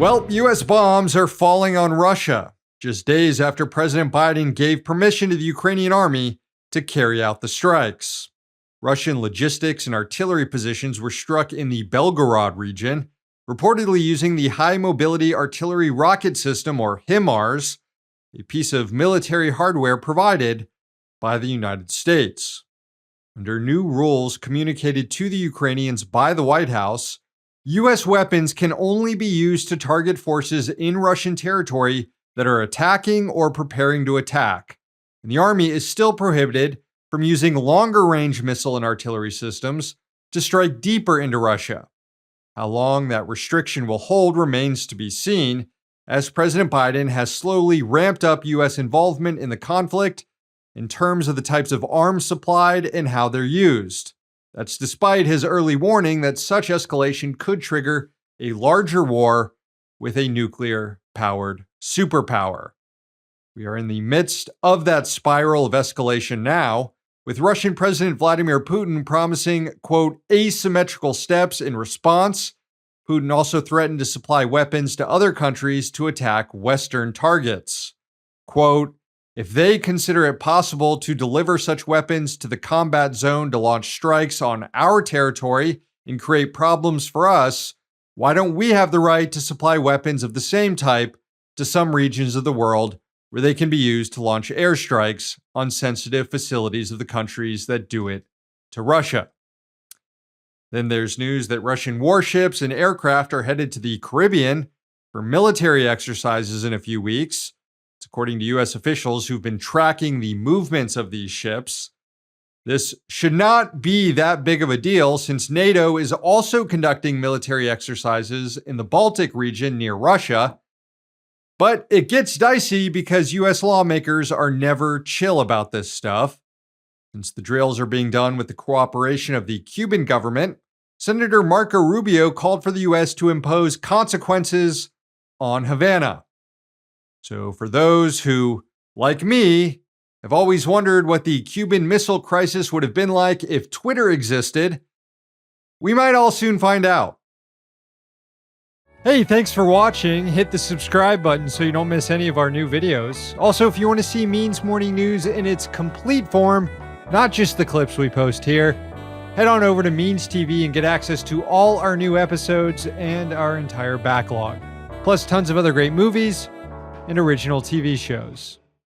Well, U.S. bombs are falling on Russia, just days after President Biden gave permission to the Ukrainian army to carry out the strikes. Russian logistics and artillery positions were struck in the Belgorod region, reportedly using the High Mobility Artillery Rocket System, or HIMARS, a piece of military hardware provided by the United States. Under new rules communicated to the Ukrainians by the White House, U.S. weapons can only be used to target forces in Russian territory that are attacking or preparing to attack, and the Army is still prohibited from using longer-range missile and artillery systems to strike deeper into Russia. How long that restriction will hold remains to be seen, as President Biden has slowly ramped up U.S. involvement in the conflict in terms of the types of arms supplied and how they're used. That's despite his early warning that such escalation could trigger a larger war with a nuclear-powered superpower. We are in the midst of that spiral of escalation now, with Russian President Vladimir Putin promising, quote, asymmetrical steps in response. Putin also threatened to supply weapons to other countries to attack Western targets. Quote, if they consider it possible to deliver such weapons to the combat zone to launch strikes on our territory and create problems for us, why don't we have the right to supply weapons of the same type to some regions of the world where they can be used to launch airstrikes on sensitive facilities of the countries that do it to Russia? Then there's news that Russian warships and aircraft are headed to the Caribbean for military exercises in a few weeks. It's according to U.S. officials who've been tracking the movements of these ships. This should not be that big of a deal since NATO is also conducting military exercises in the Baltic region near Russia. But it gets dicey because U.S. lawmakers are never chill about this stuff. Since the drills are being done with the cooperation of the Cuban government, Senator Marco Rubio called for the U.S. to impose consequences on Havana. So for those who, like me, have always wondered what the Cuban Missile Crisis would have been like if Twitter existed, we might all soon find out. Hey, thanks for watching. Hit the subscribe button so you don't miss any of our new videos. Also, if you want to see Means Morning News in its complete form, not just the clips we post here, head on over to Means TV and get access to all our new episodes and our entire backlog, plus tons of other great movies and original TV shows.